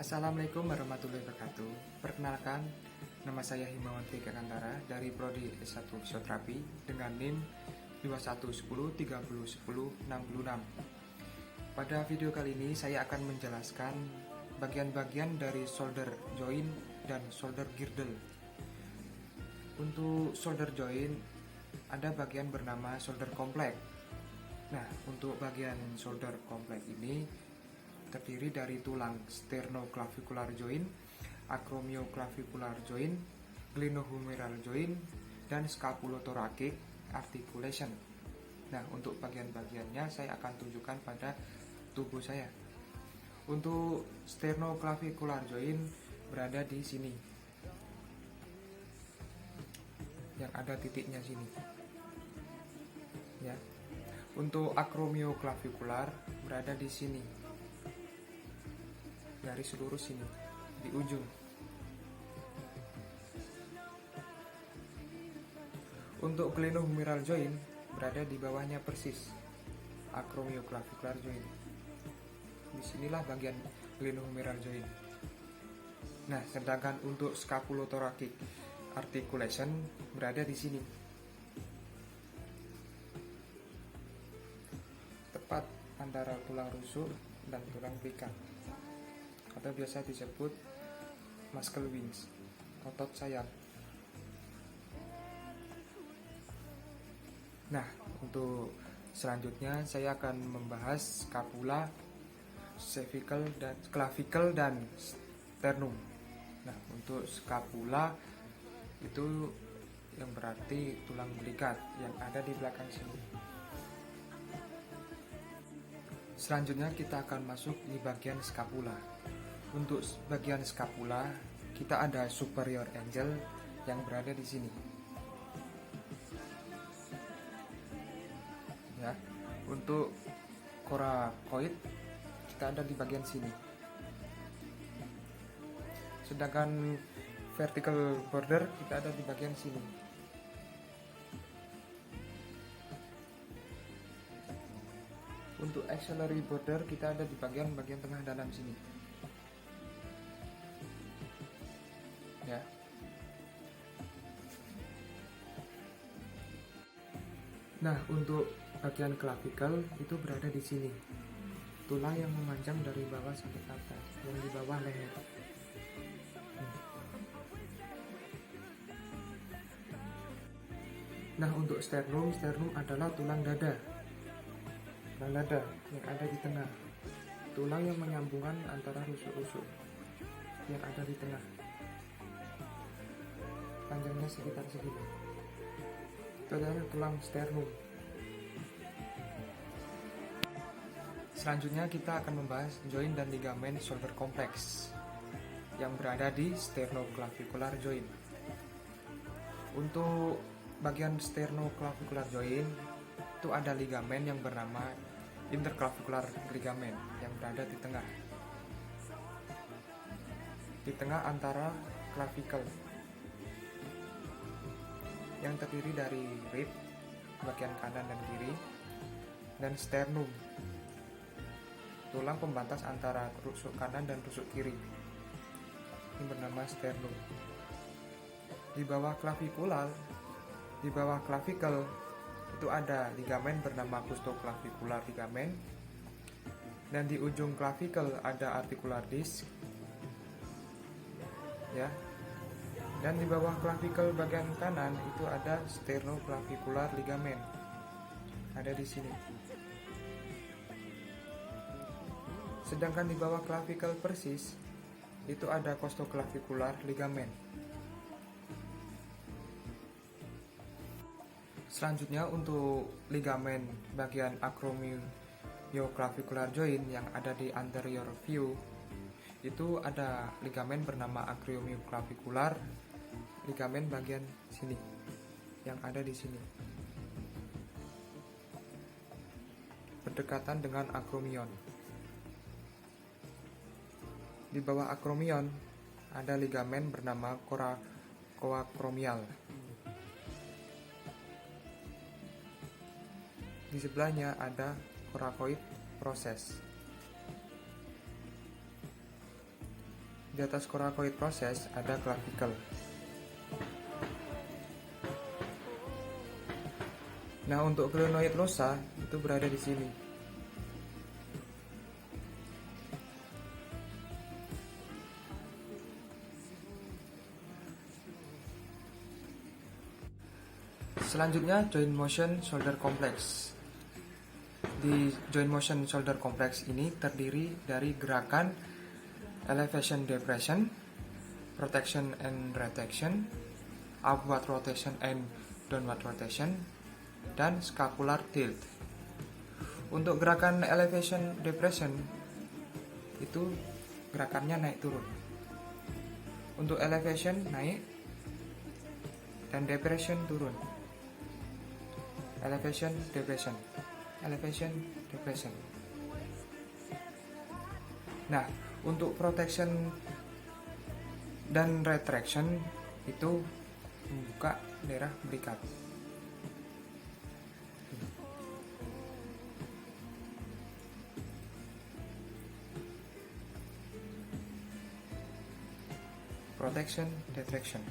Assalamualaikum warahmatullahi wabarakatuh. Perkenalkan, nama saya Himawan Fikantara dari Prodi S1 Fisioterapi dengan NIM 2110301066. Pada video kali ini saya akan menjelaskan bagian-bagian dari shoulder joint dan shoulder girdle. Untuk shoulder joint ada bagian bernama shoulder complex. Nah, untuk bagian shoulder complex ini terdiri dari tulang sternoclavicular joint, acromioclavicular joint, glenohumeral joint, dan scapulothoracic articulation. Nah, untuk bagian-bagiannya saya akan tunjukkan pada tubuh saya. Untuk sternoclavicular joint berada di sini, yang ada titiknya sini. Ya. Untuk acromioclavicular berada di sini, garis lurus ini di ujung. Untuk glenohumeral joint berada di bawahnya persis acromioclavicular joint. Disinilah bagian glenohumeral joint. Nah, sedangkan untuk scapulothoracic articulation berada di sini, tepat antara tulang rusuk dan tulang belikat, atau biasa disebut muscle wings, otot sayap. Nah, untuk selanjutnya saya akan membahas scapula, clavicle dan sternum. Nah, untuk scapula itu yang berarti tulang belikat yang ada di belakang sini. Selanjutnya kita akan masuk di bagian scapula. Untuk bagian scapula, kita ada superior angle yang berada di sini. Ya, untuk coracoid kita ada di bagian sini. Sedangkan vertical border kita ada di bagian sini. Untuk axillary border kita ada di bagian tengah dalam sini. Ya. Nah, untuk bagian clavicle itu berada di sini. Tulang yang memanjang dari bawah sampai ke atas, yang di bawah leher. Nah, untuk sternum adalah tulang dada. Tulang dada yang ada di tengah. Tulang yang menyambungkan antara rusuk-rusuk yang ada di tengah. Panjangnya sekitar segini. Itu adalah tulang sternum. Selanjutnya kita akan membahas joint dan ligamen shoulder complex yang berada di sternoclavicular joint. Untuk bagian sternoclavicular joint itu ada ligamen yang bernama interclavicular ligament yang berada di tengah antara clavicle, yang terdiri dari rib bagian kanan dan kiri, dan sternum, tulang pembatas antara rusuk kanan dan rusuk kiri, ini bernama sternum. Di bawah clavicle itu ada ligamen bernama costoclavicular ligament, dan di ujung clavicle ada articular disc, ya. Dan di bawah clavicle bagian kanan itu ada sternoclavicular ligament, ada di sini. Sedangkan di bawah clavicle persis itu ada costoclavicular ligament. Selanjutnya untuk ligamen bagian acromioclavicular joint yang ada di anterior view itu ada ligamen bernama acromioclavicular ligamen bagian sini yang ada di sini, berdekatan dengan acromion. Di bawah acromion ada ligamen bernama coacromial. Di sebelahnya ada coracoid process. Di atas coracoid process ada clavicle. Nah, untuk glenoid losa itu berada di sini. Selanjutnya, joint motion shoulder complex. Di joint motion shoulder complex ini terdiri dari gerakan elevation depression, protection and retraction, upward rotation and downward rotation, dan scapular tilt. Untuk gerakan elevation depression itu gerakannya naik turun. Untuk elevation naik dan depression turun. Elevation depression, elevation depression. Nah, untuk protection dan retraction itu membuka daerah belikat. Protection, retraction,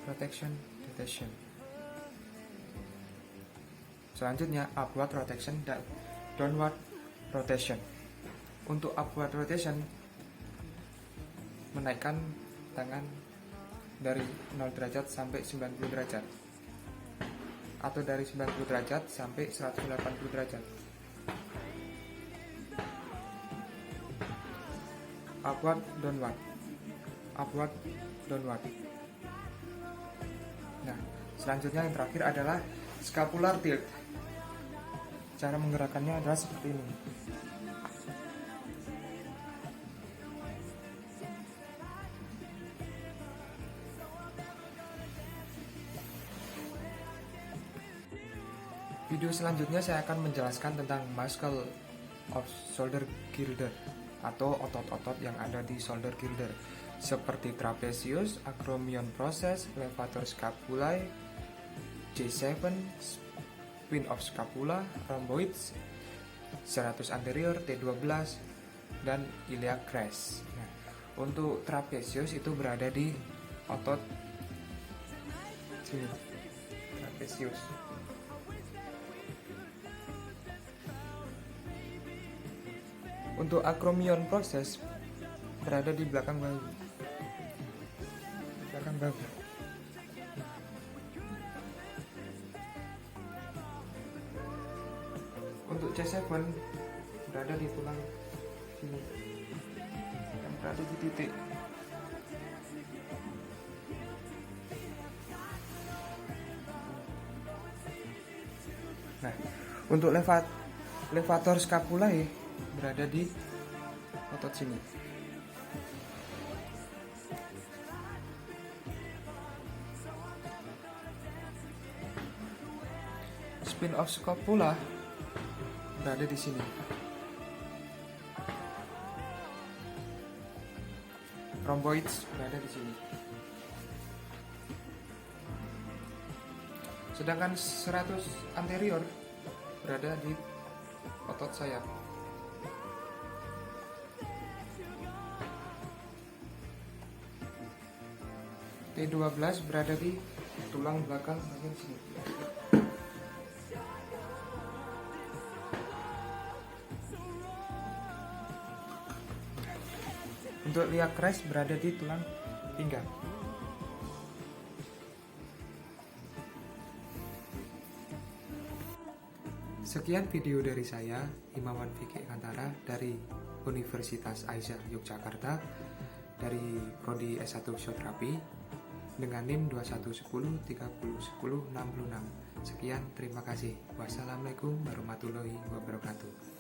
protection, retraction. Selanjutnya upward rotation dan downward rotation. Untuk upward rotation menaikkan tangan dari 0 derajat sampai 90 derajat atau dari 90 derajat sampai 180 derajat. Upward, downward, upward, downward. Nah, selanjutnya yang terakhir adalah scapular tilt. Cara menggerakkannya adalah seperti ini. Video selanjutnya saya akan menjelaskan tentang muscle of shoulder girdle atau otot-otot yang ada di shoulder girdle seperti trapezius, acromion process, levator scapulae, J7, spin of scapula, rhomboids, serratus anterior, T12, dan iliac crest. Nah, untuk trapezius itu berada di otot sini, trapezius. Untuk acromion process berada di belakang bahu. Belakang bahu. Untuk C7 berada di tulang sini. Yang berada di titik. Nah, untuk levator scapulae berada di otot sini. Spin of scapula berada di sini. Rhomboids berada di sini. Sedangkan serratus anterior berada di otot sayap. T12 berada di tulang belakang bagian sini. Untuk iliac crest berada di tulang pinggang. Sekian video dari saya, Himawan Fikri Kantara dari Universitas Aisyah Yogyakarta dari Prodi S1 Fisioterapi dengan NIM 2110301066. Sekian, terima kasih. Wassalamualaikum warahmatullahi wabarakatuh.